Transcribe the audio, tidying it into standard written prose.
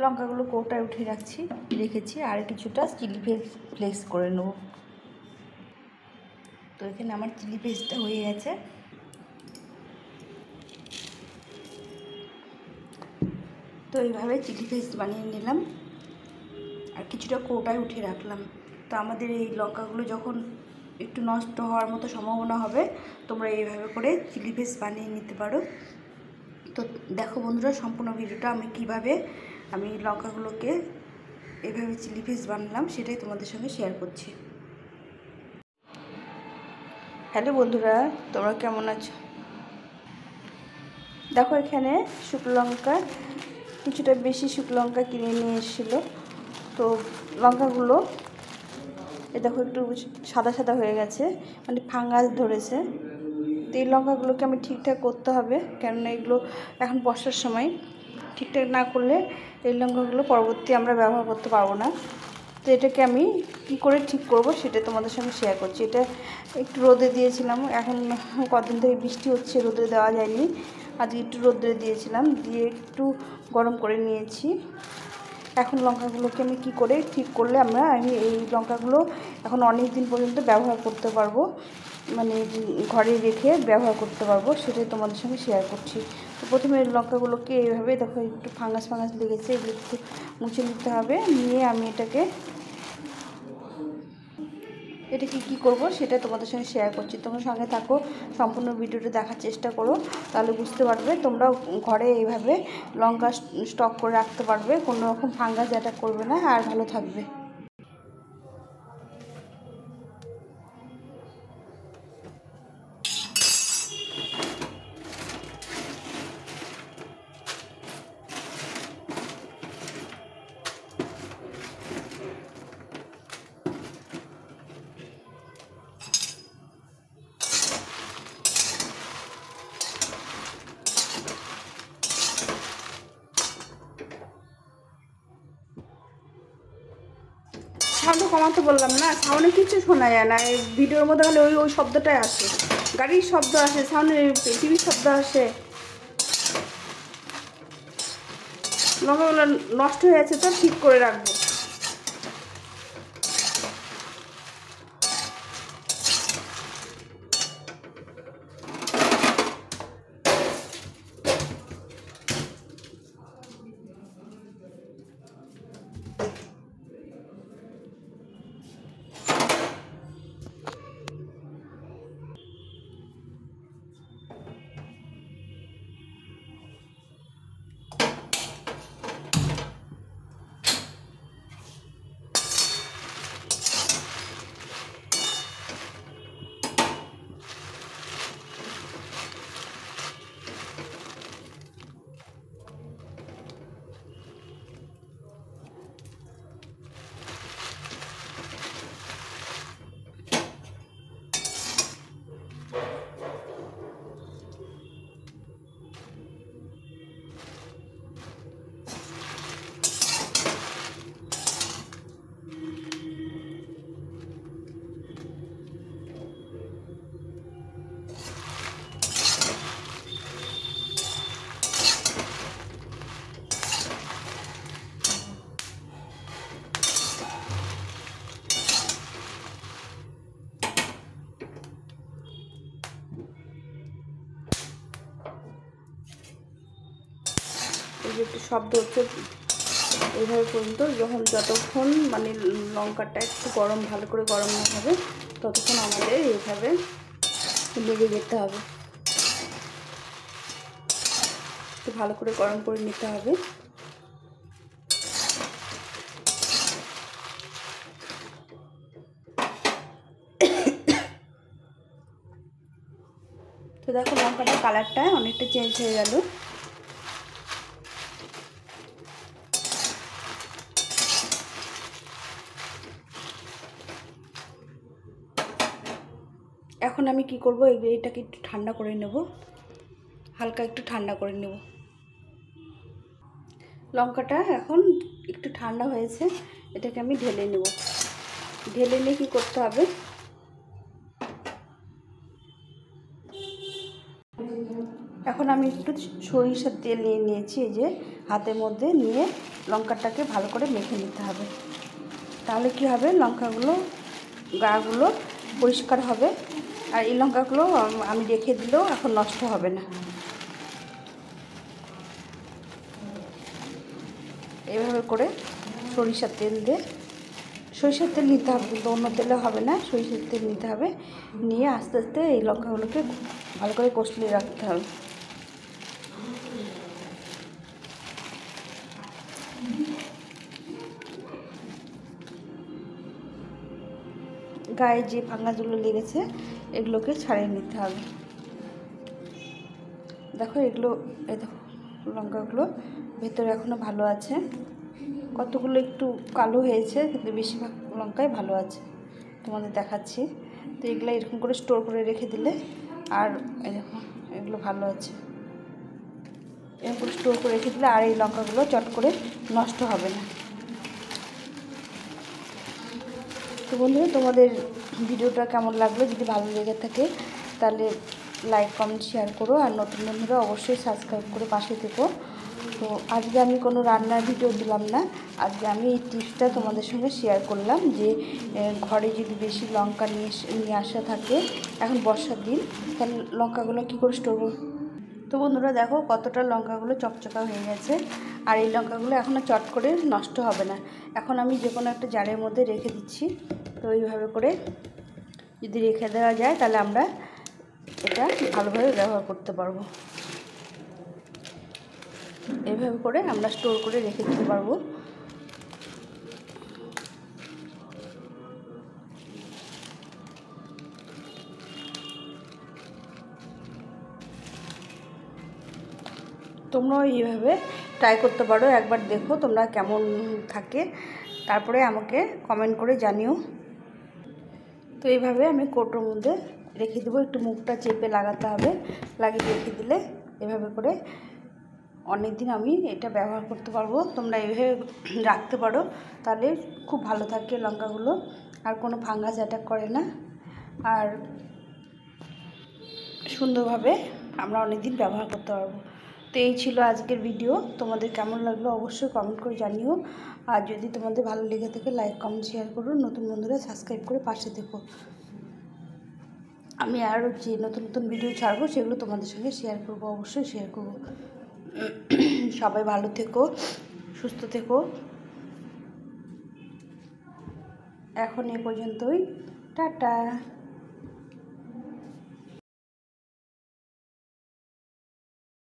লঙ্কাগুলো কৌটায় উঠিয়ে রেখেছি, আর কিছুটা চিলি ফ্লেক্স করে নেব। তো এখানে আমার চিলি পেস্টটা হয়ে গেছে। তো এইভাবে চিলি পেস্ট বানিয়ে নিলাম আর কিছুটা কৌটায় উঠিয়ে রাখলাম। তো আমাদের এই লঙ্কাগুলো যখন একটু নষ্ট হওয়ার মতো সম্ভাবনা হবে, তোমরা এইভাবে করে চিলি পেস্ট বানিয়ে নিতে পারো। তো দেখো বন্ধুরা, সম্পূর্ণ ভিডিওটা আমি লঙ্কাগুলোকে এইভাবে চিলি পেস্ট বানালাম সেটাই তোমাদের সঙ্গে শেয়ার করছি। হ্যালো বন্ধুরা, তোমরা কেমন আছো? দেখো এখানে শুকনো লঙ্কা, কিছুটা বেশি শুকনো লঙ্কা কিনে নিয়ে এসেছিলো। তো লঙ্কাগুলো দেখো একটু সাদা সাদা হয়ে গেছে, মানে ফাঙ্গাস ধরেছে। তো এই লঙ্কাগুলোকে আমি ঠিকঠাক করতে হবে, কেননা এগুলো এখন বর্ষার সময়, ঠিকঠাক না করলে এই লঙ্কাগুলো পরবর্তী আমরা ব্যবহার করতে পারবো না। তো এটাকে আমি কি করে ঠিক করব সেটা তোমাদের সঙ্গে শেয়ার করছি। এটা একটু রোদে দিয়েছিলাম, এখন কদিন ধরে বৃষ্টি হচ্ছে, রোদে দেওয়া যায়নি। আজকে একটু রোদে দিয়েছিলাম, দিয়ে একটু গরম করে নিয়েছি। এখন লঙ্কাগুলোকে আমি কি করে ঠিক করলে আমি এই লঙ্কাগুলো এখন অনেক দিন পর্যন্ত ব্যবহার করতে পারবো, মানে ঘরে রেখে ব্যবহার করতে পারবো, সেটাই তোমাদের সঙ্গে শেয়ার করছি। তো প্রথমে লঙ্কাগুলোকে এইভাবে দেখো একটু ফাঙ্গাস লেগেছে, এগুলো একটু মুছে নিতে হবে। নিয়ে আমি এটাকে কী করবো সেটা তোমাদের সঙ্গে শেয়ার করছি। তোমরা সঙ্গে থাকো, সম্পূর্ণ ভিডিওটা দেখার চেষ্টা করো, তাহলে বুঝতে পারবে। তোমরাও ঘরে এইভাবে লঙ্কা স্টক করে রাখতে পারবে, কোনো রকম ফাঙ্গাস অ্যাটাক করবে না, আর ভালো থাকবে। সাউন্ড কমাতে বললাম না, সাউন্ডে কিছু শোনা যায় না। এই ভিডিওর মধ্যে হলে ওই শব্দটাই আসে, গাড়ির শব্দ আসে, সাউন্ডে টিভির শব্দ আসে। লঙ্কাগুলো নষ্ট হয়ে যাচ্ছে, তো ঠিক করে রাখবো। এই যে একটু শব্দ হচ্ছে, এইভাবে পর্যন্ত যতক্ষণ মানে লঙ্কাটা একটু ভালো করে গরম না হবে, ততক্ষণ আমাদের এইভাবে লেগে যেতে হবে, একটু ভালো করে গরম করে নিতে হবে। তো দেখো লঙ্কাটার কালারটা অনেকটা চেঞ্জ হয়ে গেল। এখন আমি কি করব, এটাকে একটু ঠান্ডা করে নেব, হালকা একটু ঠান্ডা করে নেব। লঙ্কাটা এখন একটু ঠান্ডা হয়েছে, এটাকে আমি ঢেলে নেব। ঢেলে নিয়ে কী করতে হবে, এখন আমি একটু সরিষার তেল নিয়েছি, এই যে হাতের মধ্যে নিয়ে লঙ্কাটাকে ভালো করে মেখে নিতে হবে। তাহলে কি হবে, লঙ্কাগুলো গাগুলো পরিষ্কার হবে, আর এই লঙ্কাগুলো আমি রেখে দিলেও এখন নষ্ট হবে না। এভাবে করে সরিষার তেল দিয়ে, সরিষার তেল নিতে হবে, কিন্তু অন্য তেলে হবে না, সরিষার তেল নিতে হবে। নিয়ে আস্তে আস্তে এই লঙ্কাগুলোকে ভালো করে কষলিয়ে রাখতে হবে। গায়ে যে ফাঙ্গাসগুলো লেগেছে এগুলোকে ছাড়িয়ে নিতে হবে। দেখো এগুলো, এই দেখো লঙ্কাগুলো ভেতরে এখনও ভালো আছে, কতগুলো একটু কালো হয়েছে, কিন্তু বেশিরভাগ লঙ্কাই ভালো আছে, তোমাদের দেখাচ্ছি। তো এগুলো এরকম করে স্টোর করে রেখে দিলে, আর এই দেখো এগুলো ভালো আছে, এরকম করে স্টোর করে রেখে দিলে আর এই লঙ্কাগুলো চট করে নষ্ট হবে না। তো বন্ধুরা, তোমাদের ভিডিওটা কেমন লাগলো, যদি ভালো লেগে থাকে তাহলে লাইক কমেন্ট শেয়ার করো, আর নতুন বন্ধুরা অবশ্যই সাবস্ক্রাইব করে পাশে থেকো। তো আজকে আমি কোনো রান্নার ভিডিও দিলাম না, আজকে আমি এই টিপসটা তোমাদের সঙ্গে শেয়ার করলাম যে ঘরে যদি বেশি লঙ্কা নিয়ে আসা থাকে, এখন বর্ষার দিন, তাহলে লঙ্কাগুলো কী করে স্টোর করব। তো বন্ধুরা দেখো কতটা লঙ্কাগুলো চকচকা হয়ে গেছে, আর এই লঙ্কাগুলো এখনও চট করে নষ্ট হবে না। এখন আমি যে কোনো একটা জারের মধ্যে রেখে দিচ্ছি। তো এইভাবে করে যদি রেখে দেওয়া যায় তাহলে আমরা এটা ভালোভাবে ব্যবহার করতে পারবো। এইভাবে করে আমরা স্টোর করে রেখে দিতে পারবো। তোমরাও এইভাবে ট্রাই করতে পারো, একবার দেখো তোমরা কেমন থাকে, তারপরে আমাকে কমেন্ট করে জানিও। তো এইভাবে আমি কৌটোর মধ্যে রেখে দেবো, একটু মুখটা চেপে লাগাতে হবে, লাগিয়ে রেখে দিলে এভাবে করে অনেক দিন আমি এটা ব্যবহার করতে পারবো। তোমরা এইভাবে রাখতে পারো, তাহলে খুব ভালো থাকে লঙ্কাগুলো, আর কোনো ফাঙ্গাস অ্যাটাক করে না, আর সুন্দরভাবে আমরা অনেক দিন ব্যবহার করতে পারবো। তো এই ছিল আজকের ভিডিও, তোমাদের কেমন লাগলো অবশ্যই কমেন্ট করে জানিও, আর যদি তোমাদের ভালো লেগে থাকে লাইক কমেন্ট শেয়ার করো, নতুন বন্ধুরা সাবস্ক্রাইব করে পাশে থেকো। আমি আরও যে নতুন নতুন ভিডিও ছাড়বো সেগুলো তোমাদের সঙ্গে শেয়ার করবো, অবশ্যই শেয়ার করবো। সবাই ভালো থেকো, সুস্থ থেকো। এখন এ পর্যন্তই, টাটা।